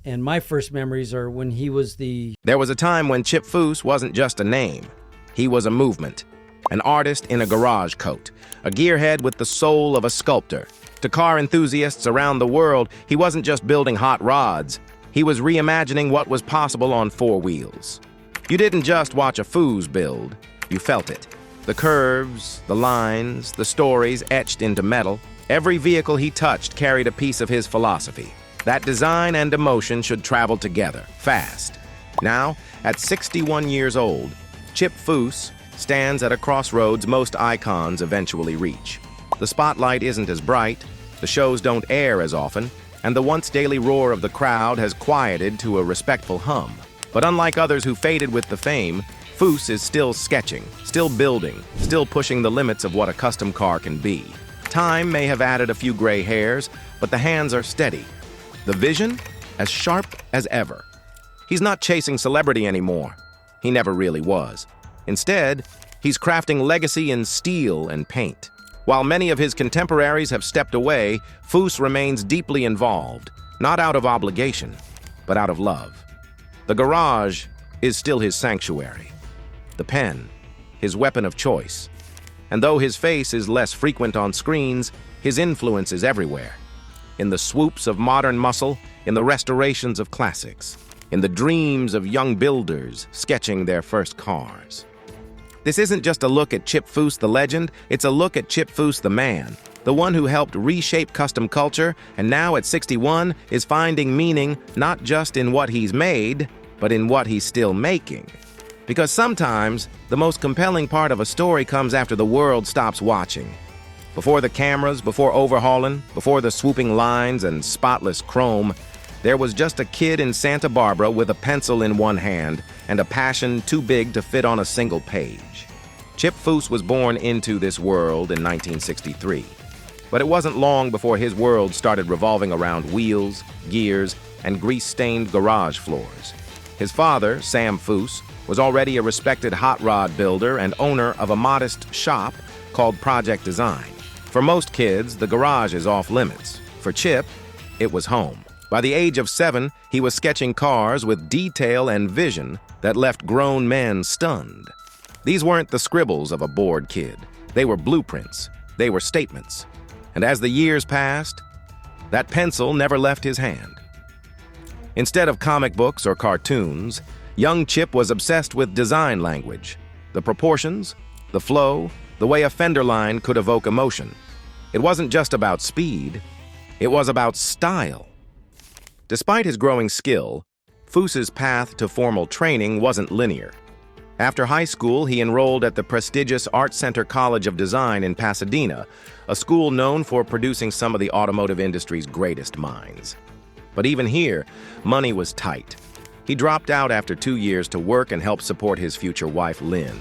And my first memories are when he was the... There was a time when Chip Foose wasn't just a name. He was a movement. An artist in a garage coat. A gearhead with the soul of a sculptor. To car enthusiasts around the world, he wasn't just building hot rods. He was reimagining what was possible on four wheels. You didn't just watch a Foose build. You felt it. The curves, the lines, the stories etched into metal. Every vehicle he touched carried a piece of his philosophy. That design and emotion should travel together, fast. Now, at 61 years old, Chip Foose stands at a crossroads most icons eventually reach. The spotlight isn't as bright, the shows don't air as often, and the once daily roar of the crowd has quieted to a respectful hum. But unlike others who faded with the fame, Foose is still sketching, still building, still pushing the limits of what a custom car can be. Time may have added a few gray hairs, but the hands are steady. The vision, as sharp as ever. He's not chasing celebrity anymore. He never really was. Instead, he's crafting legacy in steel and paint. While many of his contemporaries have stepped away, Foose remains deeply involved, not out of obligation, but out of love. The garage is still his sanctuary. The pen, his weapon of choice. And though his face is less frequent on screens, his influence is everywhere. In the swoops of modern muscle, in the restorations of classics, in the dreams of young builders sketching their first cars. This isn't just a look at Chip Foose the legend, it's a look at Chip Foose the man, the one who helped reshape custom culture and now at 61 is finding meaning not just in what he's made, but in what he's still making. Because sometimes, the most compelling part of a story comes after the world stops watching. Before the cameras, before Overhaulin, before the swooping lines and spotless chrome, there was just a kid in Santa Barbara with a pencil in one hand and a passion too big to fit on a single page. Chip Foose was born into this world in 1963. But it wasn't long before his world started revolving around wheels, gears, and grease-stained garage floors. His father, Sam Foose, was already a respected hot rod builder and owner of a modest shop called Project Design. For most kids, the garage is off limits. For Chip, it was home. By the age of 7, he was sketching cars with detail and vision that left grown men stunned. These weren't the scribbles of a bored kid. They were blueprints. They were statements. And as the years passed, that pencil never left his hand. Instead of comic books or cartoons, young Chip was obsessed with design language. The proportions, the flow, the way a fender line could evoke emotion. It wasn't just about speed, it was about style. Despite his growing skill, Foose's path to formal training wasn't linear. After high school, he enrolled at the prestigious Art Center College of Design in Pasadena, a school known for producing some of the automotive industry's greatest minds. But even here, money was tight. He dropped out after 2 years to work and help support his future wife, Lynn.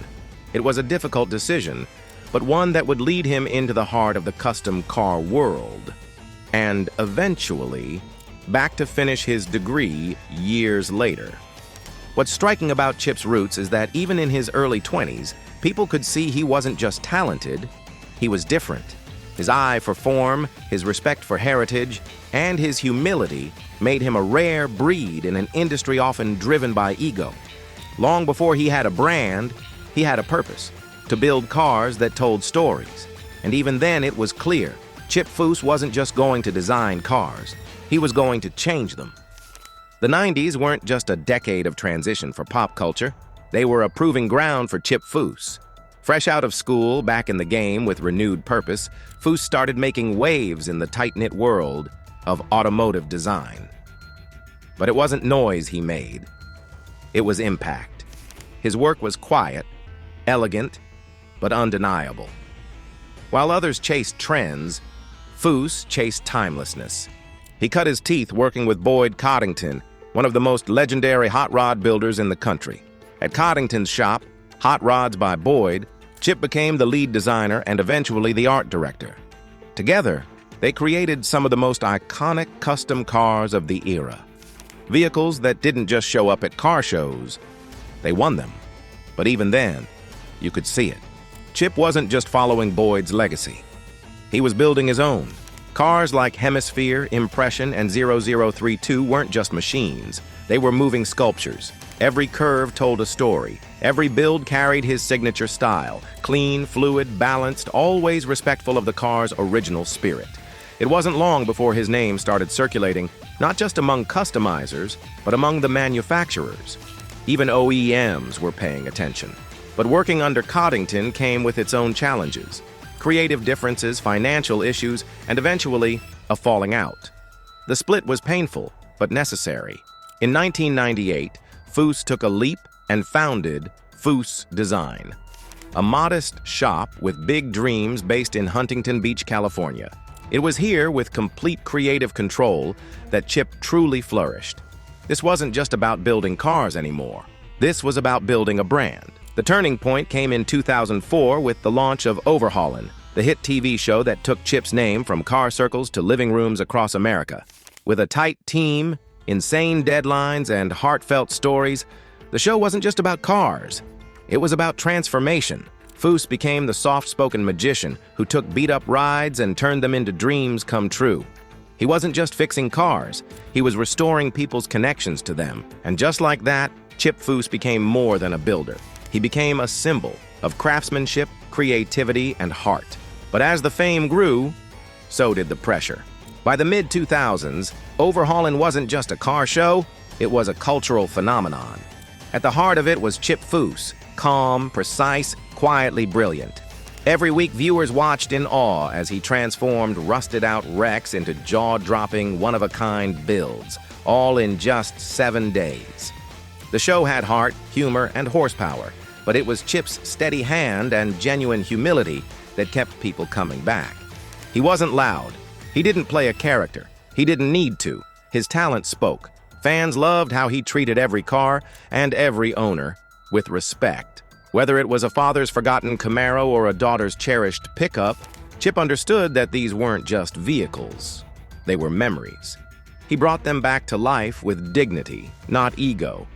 It was a difficult decision, but one that would lead him into the heart of the custom car world. And eventually, back to finish his degree years later. What's striking about Chip's roots is that even in his early 20s, people could see he wasn't just talented, he was different. His eye for form, his respect for heritage, and his humility made him a rare breed in an industry often driven by ego. Long before he had a brand, he had a purpose, to build cars that told stories. And even then it was clear, Chip Foose wasn't just going to design cars, he was going to change them. The 90s weren't just a decade of transition for pop culture, they were a proving ground for Chip Foose. Fresh out of school, back in the game with renewed purpose, Foose started making waves in the tight-knit world of automotive design. But it wasn't noise he made, it was impact. His work was quiet, elegant, but undeniable. While others chased trends, Foose chased timelessness. He cut his teeth working with Boyd Coddington, one of the most legendary hot rod builders in the country. At Coddington's shop, Hot Rods by Boyd, Chip became the lead designer and eventually the art director. Together, they created some of the most iconic custom cars of the era. Vehicles that didn't just show up at car shows, they won them. But even then, you could see it. Chip wasn't just following Boyd's legacy. He was building his own, Cars like Hemisphere, Impression, and 0032 weren't just machines. They were moving sculptures. Every curve told a story. Every build carried his signature style. Clean, fluid, balanced, always respectful of the car's original spirit. It wasn't long before his name started circulating, not just among customizers, but among the manufacturers. Even OEMs were paying attention. But working under Coddington came with its own challenges. Creative differences, financial issues, and eventually, a falling out. The split was painful, but necessary. In 1998, Foose took a leap and founded Foose Design, a modest shop with big dreams based in Huntington Beach, California. It was here, with complete creative control, that Chip truly flourished. This wasn't just about building cars anymore. This was about building a brand. The turning point came in 2004 with the launch of Overhaulin, the hit TV show that took Chip's name from car circles to living rooms across America. With a tight team, insane deadlines, and heartfelt stories, the show wasn't just about cars. It was about transformation. Foose became the soft-spoken magician who took beat-up rides and turned them into dreams come true. He wasn't just fixing cars, he was restoring people's connections to them. And just like that, Chip Foose became more than a builder. He became a symbol of craftsmanship, creativity, and heart. But as the fame grew, so did the pressure. By the mid-2000s, Overhaulin wasn't just a car show, it was a cultural phenomenon. At the heart of it was Chip Foose, calm, precise, quietly brilliant. Every week, viewers watched in awe as he transformed rusted-out wrecks into jaw-dropping, one-of-a-kind builds, all in just 7 days. The show had heart, humor, and horsepower, but it was Chip's steady hand and genuine humility that kept people coming back. He wasn't loud. He didn't play a character. He didn't need to. His talent spoke. Fans loved how he treated every car and every owner with respect. Whether it was a father's forgotten Camaro or a daughter's cherished pickup, Chip understood that these weren't just vehicles. They were memories. He brought them back to life with dignity, not ego.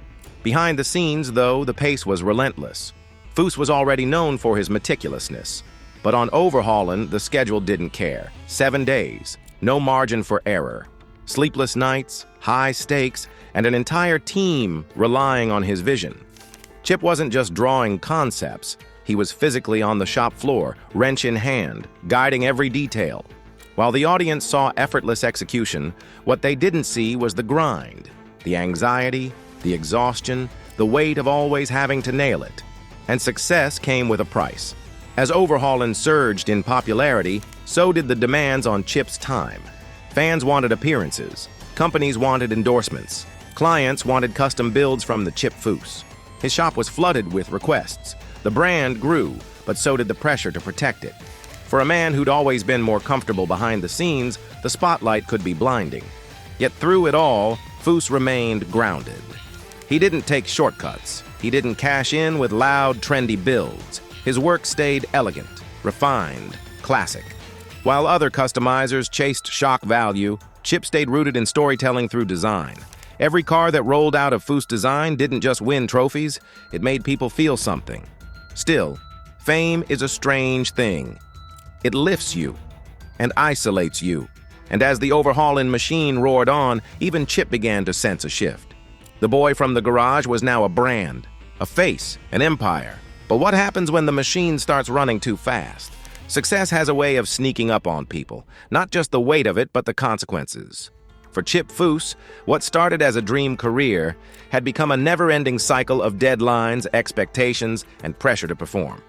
Behind the scenes, though, the pace was relentless. Foose was already known for his meticulousness. But on Overhaulin, the schedule didn't care. 7 days, no margin for error. Sleepless nights, high stakes, and an entire team relying on his vision. Chip wasn't just drawing concepts. He was physically on the shop floor, wrench in hand, guiding every detail. While the audience saw effortless execution, what they didn't see was the grind, the anxiety, the exhaustion, the weight of always having to nail it. And success came with a price. As Overhaulin surged in popularity, so did the demands on Chip's time. Fans wanted appearances. Companies wanted endorsements. Clients wanted custom builds from the Chip Foose. His shop was flooded with requests. The brand grew, but so did the pressure to protect it. For a man who'd always been more comfortable behind the scenes, the spotlight could be blinding. Yet through it all, Foose remained grounded. He didn't take shortcuts. He didn't cash in with loud, trendy builds. His work stayed elegant, refined, classic. While other customizers chased shock value, Chip stayed rooted in storytelling through design. Every car that rolled out of Foose Design didn't just win trophies, it made people feel something. Still, fame is a strange thing. It lifts you and isolates you. And as the Overhaulin machine roared on, even Chip began to sense a shift. The boy from the garage was now a brand, a face, an empire. But what happens when the machine starts running too fast? Success has a way of sneaking up on people, not just the weight of it, but the consequences. For Chip Foose, what started as a dream career had become a never-ending cycle of deadlines, expectations, and pressure to perform.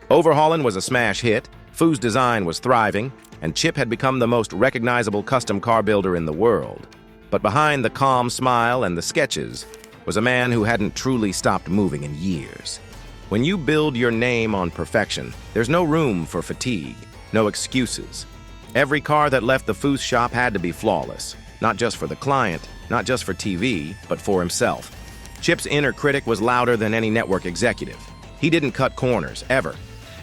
Overhaulin was a smash hit, Foose Design was thriving, and Chip had become the most recognizable custom car builder in the world. But behind the calm smile and the sketches was a man who hadn't truly stopped moving in years. When you build your name on perfection, there's no room for fatigue, no excuses. Every car that left the Foose shop had to be flawless, not just for the client, not just for TV, but for himself. Chip's inner critic was louder than any network executive. He didn't cut corners, ever.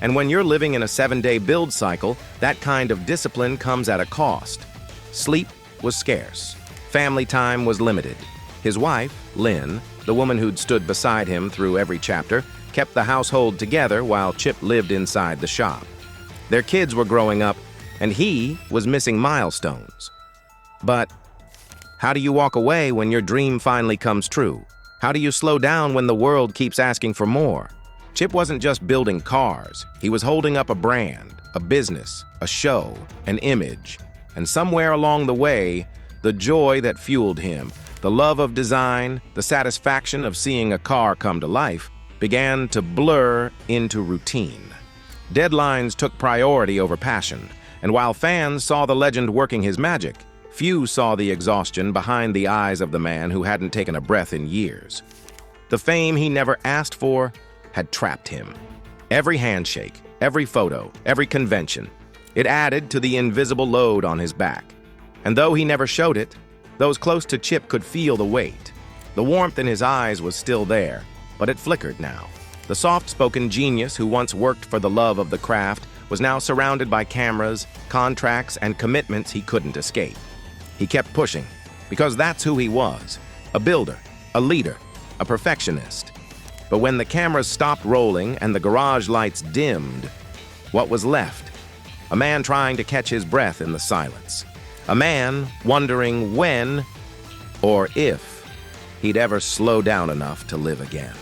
And when you're living in a 7-day build cycle, that kind of discipline comes at a cost. Sleep was scarce. Family time was limited. His wife, Lynn, the woman who'd stood beside him through every chapter, kept the household together while Chip lived inside the shop. Their kids were growing up, and he was missing milestones. But how do you walk away when your dream finally comes true? How do you slow down when the world keeps asking for more? Chip wasn't just building cars. He was holding up a brand, a business, a show, an image. And somewhere along the way, the joy that fueled him, the love of design, the satisfaction of seeing a car come to life, began to blur into routine. Deadlines took priority over passion, and while fans saw the legend working his magic, few saw the exhaustion behind the eyes of the man who hadn't taken a breath in years. The fame he never asked for had trapped him. Every handshake, every photo, every convention, it added to the invisible load on his back. And though he never showed it, those close to Chip could feel the weight. The warmth in his eyes was still there, but it flickered now. The soft-spoken genius who once worked for the love of the craft was now surrounded by cameras, contracts, and commitments he couldn't escape. He kept pushing, because that's who he was, a builder, a leader, a perfectionist. But when the cameras stopped rolling and the garage lights dimmed, what was left? A man trying to catch his breath in the silence. A man wondering when, or if, he'd ever slow down enough to live again.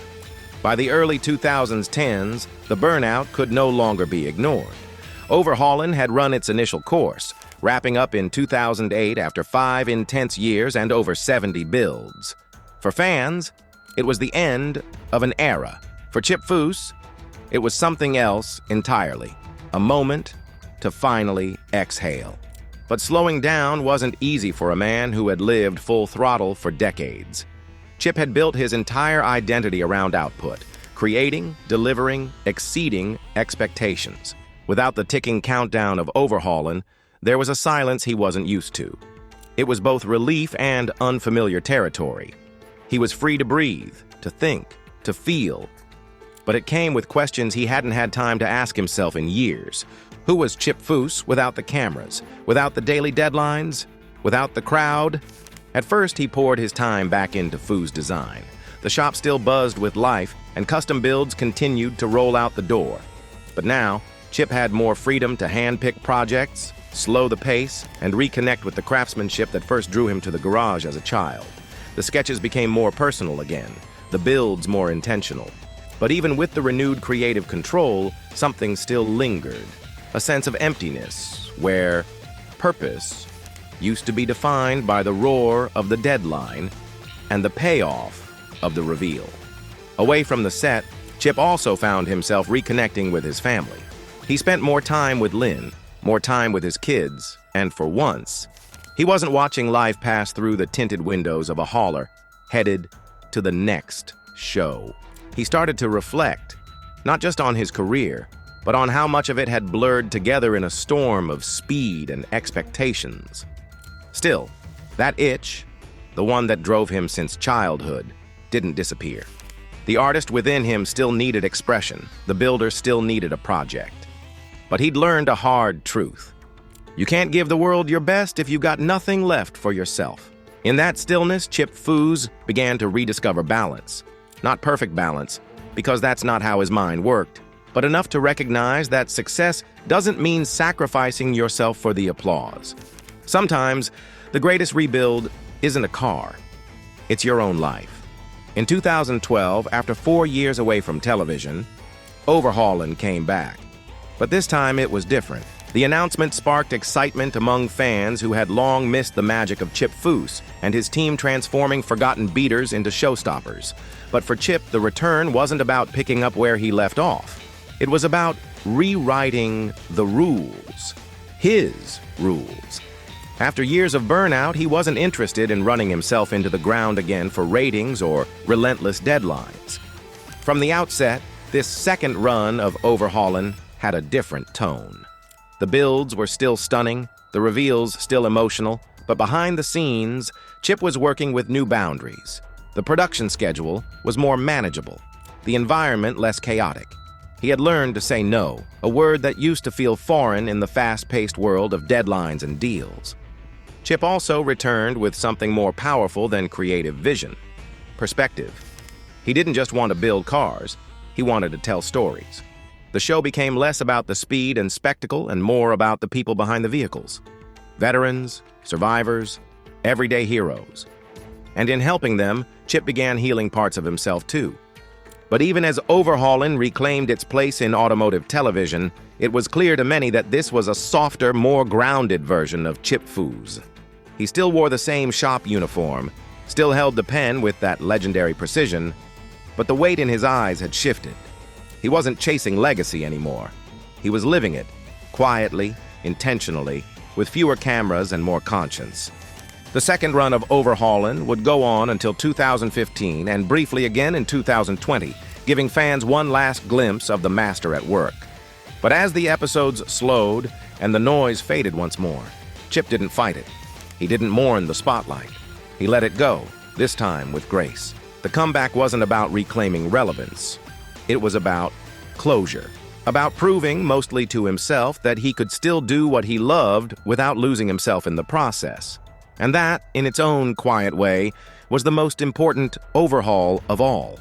By the early 2010s, the burnout could no longer be ignored. Overhaulin had run its initial course, wrapping up in 2008 after 5 intense years and over 70 builds. For fans, it was the end of an era. For Chip Foose, it was something else entirely, a moment to finally exhale. But slowing down wasn't easy for a man who had lived full throttle for decades. Chip had built his entire identity around output, creating, delivering, exceeding expectations. Without the ticking countdown of Overhaulin, there was a silence he wasn't used to. It was both relief and unfamiliar territory. He was free to breathe, to think, to feel. But it came with questions he hadn't had time to ask himself in years. Who was Chip Foose without the cameras, without the daily deadlines, without the crowd? At first, he poured his time back into Foose design. The shop still buzzed with life, and custom builds continued to roll out the door. But now, Chip had more freedom to handpick projects, slow the pace, and reconnect with the craftsmanship that first drew him to the garage as a child. The sketches became more personal again, the builds more intentional. But even with the renewed creative control, something still lingered. A sense of emptiness, where purpose used to be defined by the roar of the deadline and the payoff of the reveal. Away from the set, Chip also found himself reconnecting with his family. He spent more time with Lynn, more time with his kids, and for once, he wasn't watching life pass through the tinted windows of a hauler, headed to the next show. He started to reflect, not just on his career, but on how much of it had blurred together in a storm of speed and expectations. Still, that itch, the one that drove him since childhood, didn't disappear. The artist within him still needed expression. The builder still needed a project. But he'd learned a hard truth. You can't give the world your best if you got nothing left for yourself. In that stillness, Chip Foose began to rediscover balance. Not perfect balance, because that's not how his mind worked, but enough to recognize that success doesn't mean sacrificing yourself for the applause. Sometimes, the greatest rebuild isn't a car. It's your own life. In 2012, after 4 years away from television, Overhaulin came back. But this time it was different. The announcement sparked excitement among fans who had long missed the magic of Chip Foose and his team transforming forgotten beaters into showstoppers. But for Chip, the return wasn't about picking up where he left off. It was about rewriting the rules. His rules. After years of burnout, he wasn't interested in running himself into the ground again for ratings or relentless deadlines. From the outset, this second run of Overhaulin had a different tone. The builds were still stunning, the reveals still emotional, but behind the scenes, Chip was working with new boundaries. The production schedule was more manageable, the environment less chaotic. He had learned to say no, a word that used to feel foreign in the fast-paced world of deadlines and deals. Chip also returned with something more powerful than creative vision: perspective. He didn't just want to build cars, he wanted to tell stories. The show became less about the speed and spectacle and more about the people behind the vehicles. Veterans, survivors, everyday heroes. And in helping them, Chip began healing parts of himself too. But even as Overhaulin reclaimed its place in automotive television, it was clear to many that this was a softer, more grounded version of Chip Foose. He still wore the same shop uniform, still held the pen with that legendary precision, but the weight in his eyes had shifted. He wasn't chasing legacy anymore. He was living it, quietly, intentionally, with fewer cameras and more conscience. The second run of Overhaulin would go on until 2015 and briefly again in 2020, giving fans one last glimpse of the master at work. But as the episodes slowed and the noise faded once more, Chip didn't fight it. He didn't mourn the spotlight. He let it go, this time with grace. The comeback wasn't about reclaiming relevance. It was about closure, about proving, mostly to himself, that he could still do what he loved without losing himself in the process. And that, in its own quiet way, was the most important overhaul of all.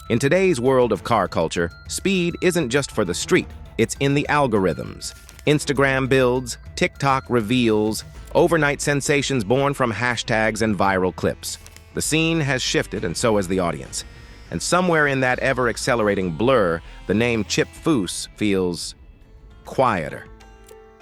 In today's world of car culture, speed isn't just for the street, it's in the algorithms. Instagram builds, TikTok reveals, overnight sensations born from hashtags and viral clips. The scene has shifted, and so has the audience. And somewhere in that ever-accelerating blur, the name Chip Foose feels quieter.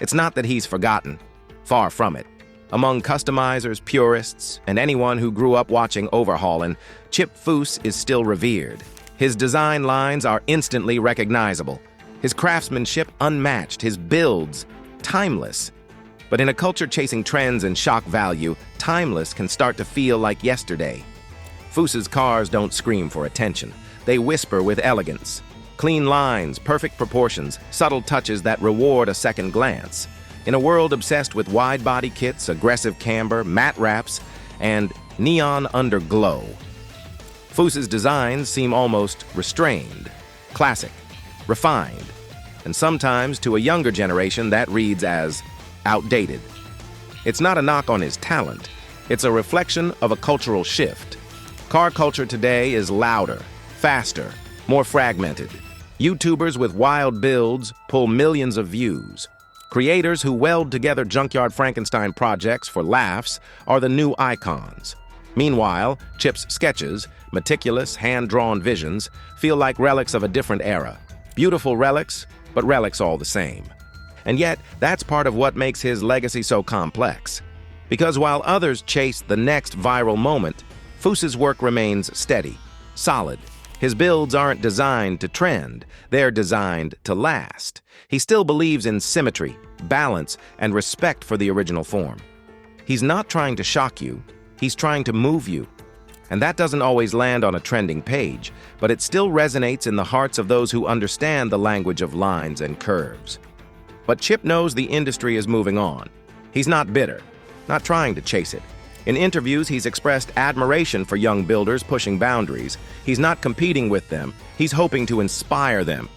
It's not that he's forgotten. Far from it. Among customizers, purists, and anyone who grew up watching Overhaulin, Chip Foose is still revered. His design lines are instantly recognizable. His craftsmanship unmatched, his builds timeless. But in a culture chasing trends and shock value, timeless can start to feel like yesterday. Foose's cars don't scream for attention. They whisper with elegance. Clean lines, perfect proportions, subtle touches that reward a second glance. In a world obsessed with wide-body kits, aggressive camber, matte wraps, and neon underglow, Foose's designs seem almost restrained, classic, refined, and sometimes to a younger generation that reads as outdated. It's not a knock on his talent. It's a reflection of a cultural shift. Car culture today is louder, faster, more fragmented. YouTubers with wild builds pull millions of views. Creators who weld together Junkyard Frankenstein projects for laughs are the new icons. Meanwhile, Chip's sketches, meticulous, hand-drawn visions, feel like relics of a different era. Beautiful relics, but relics all the same. And yet, that's part of what makes his legacy so complex. Because while others chase the next viral moment, Foose's work remains steady, solid. His builds aren't designed to trend, they're designed to last. He still believes in symmetry, balance, and respect for the original form. He's not trying to shock you, he's trying to move you. And that doesn't always land on a trending page, but it still resonates in the hearts of those who understand the language of lines and curves. But Chip knows the industry is moving on. He's not bitter, not trying to chase it. In interviews, he's expressed admiration for young builders pushing boundaries. He's not competing with them, he's hoping to inspire them.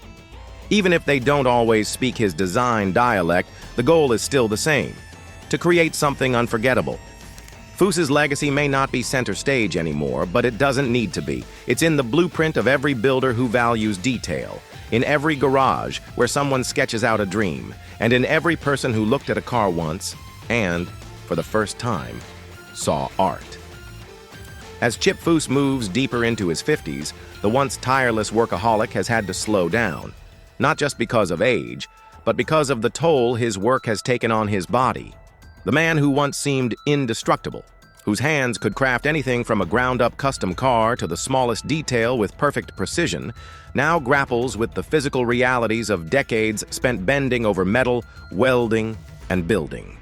Even if they don't always speak his design dialect, the goal is still the same: to create something unforgettable. Foose's legacy may not be center stage anymore, but it doesn't need to be. It's in the blueprint of every builder who values detail, in every garage where someone sketches out a dream, and in every person who looked at a car once and, for the first time, saw art. As Chip Foose moves deeper into his 50s, the once tireless workaholic has had to slow down, not just because of age, but because of the toll his work has taken on his body. The man who once seemed indestructible, whose hands could craft anything from a ground-up custom car to the smallest detail with perfect precision, now grapples with the physical realities of decades spent bending over metal, welding, and building.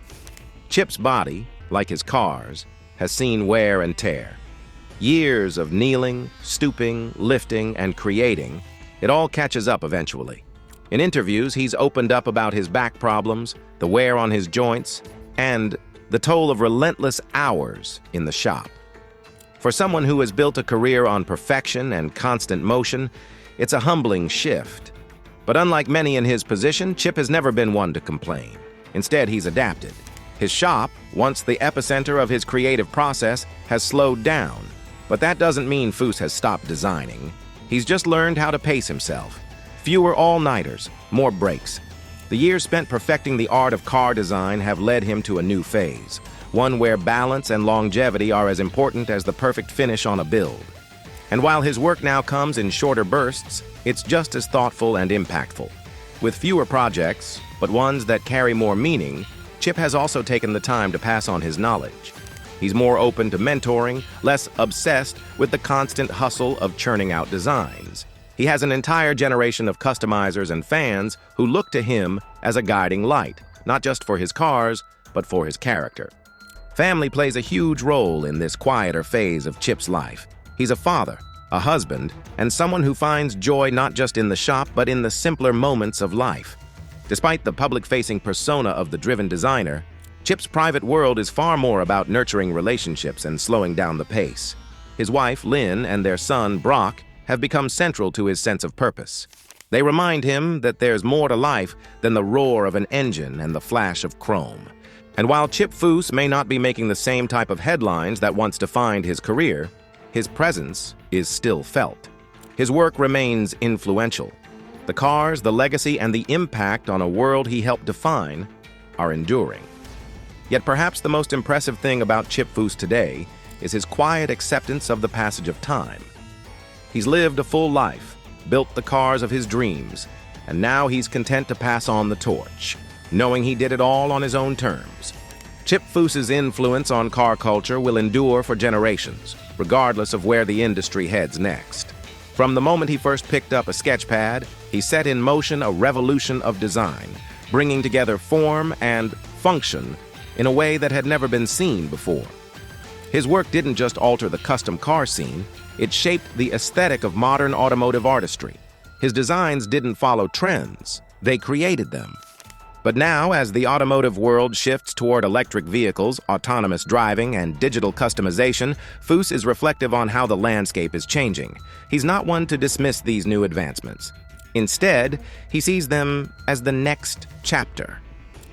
Chip's body, like his cars, has seen wear and tear. Years of kneeling, stooping, lifting, and creating, it all catches up eventually. In interviews, he's opened up about his back problems, the wear on his joints, and the toll of relentless hours in the shop. For someone who has built a career on perfection and constant motion, it's a humbling shift. But unlike many in his position, Chip has never been one to complain. Instead, he's adapted. His shop, once the epicenter of his creative process, has slowed down. But that doesn't mean Foose has stopped designing. He's just learned how to pace himself. Fewer all-nighters, more breaks. The years spent perfecting the art of car design have led him to a new phase, one where balance and longevity are as important as the perfect finish on a build. And while his work now comes in shorter bursts, it's just as thoughtful and impactful. With fewer projects, but ones that carry more meaning, Chip has also taken the time to pass on his knowledge. He's more open to mentoring, less obsessed with the constant hustle of churning out designs. He has an entire generation of customizers and fans who look to him as a guiding light, not just for his cars, but for his character. Family plays a huge role in this quieter phase of Chip's life. He's a father, a husband, and someone who finds joy not just in the shop, but in the simpler moments of life. Despite the public-facing persona of the driven designer, Chip's private world is far more about nurturing relationships and slowing down the pace. His wife, Lynn, and their son, Brock, have become central to his sense of purpose. They remind him that there's more to life than the roar of an engine and the flash of chrome. And while Chip Foose may not be making the same type of headlines that once defined his career, his presence is still felt. His work remains influential. The cars, the legacy, and the impact on a world he helped define are enduring. Yet perhaps the most impressive thing about Chip Foose today is his quiet acceptance of the passage of time. He's lived a full life, built the cars of his dreams, and now he's content to pass on the torch, knowing he did it all on his own terms. Chip Foose's influence on car culture will endure for generations, regardless of where the industry heads next. From the moment he first picked up a sketch pad, he set in motion a revolution of design, bringing together form and function in a way that had never been seen before. His work didn't just alter the custom car scene, it shaped the aesthetic of modern automotive artistry. His designs didn't follow trends, they created them. But now, as the automotive world shifts toward electric vehicles, autonomous driving, and digital customization, Foose is reflective on how the landscape is changing. He's not one to dismiss these new advancements. Instead, he sees them as the next chapter,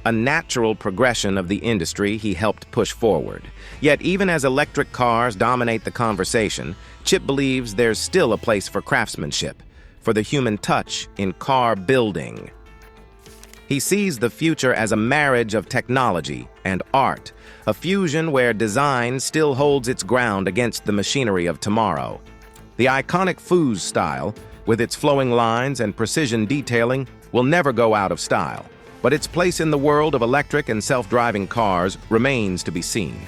a natural progression of the industry he helped push forward. Yet even as electric cars dominate the conversation, Chip believes there's still a place for craftsmanship, for the human touch in car building. He sees the future as a marriage of technology and art, a fusion where design still holds its ground against the machinery of tomorrow. The iconic Foose style, with its flowing lines and precision detailing, will never go out of style. But its place in the world of electric and self-driving cars remains to be seen.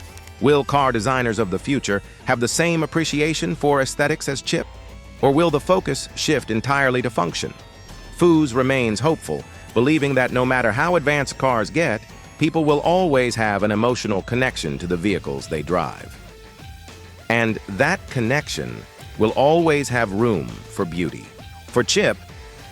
Will car designers of the future have the same appreciation for aesthetics as Chip? Or will the focus shift entirely to function? Foose remains hopeful, believing that no matter how advanced cars get, people will always have an emotional connection to the vehicles they drive. And that connection will always have room for beauty. For Chip,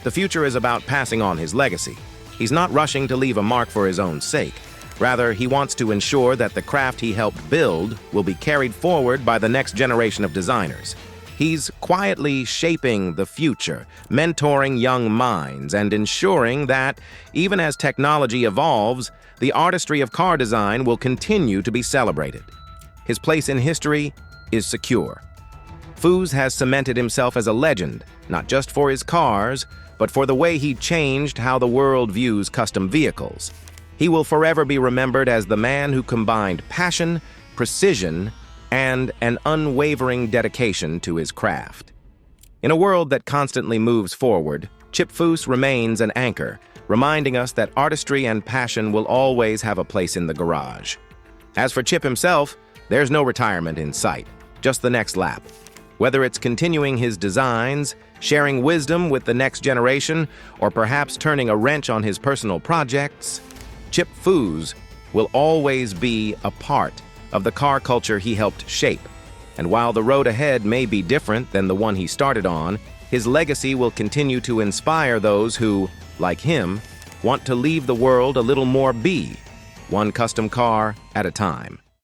the future is about passing on his legacy. He's not rushing to leave a mark for his own sake. Rather, he wants to ensure that the craft he helped build will be carried forward by the next generation of designers. He's quietly shaping the future, mentoring young minds, and ensuring that, even as technology evolves, the artistry of car design will continue to be celebrated. His place in history is secure. Foose has cemented himself as a legend, not just for his cars, but for the way he changed how the world views custom vehicles. He will forever be remembered as the man who combined passion, precision, and an unwavering dedication to his craft. In a world that constantly moves forward, Chip Foose remains an anchor, reminding us that artistry and passion will always have a place in the garage. As for Chip himself, there's no retirement in sight, just the next lap. Whether it's continuing his designs, sharing wisdom with the next generation, or perhaps turning a wrench on his personal projects, Chip Foose will always be a part of the car culture he helped shape. And while the road ahead may be different than the one he started on, his legacy will continue to inspire those who, like him, want to leave the world a little more one custom car at a time.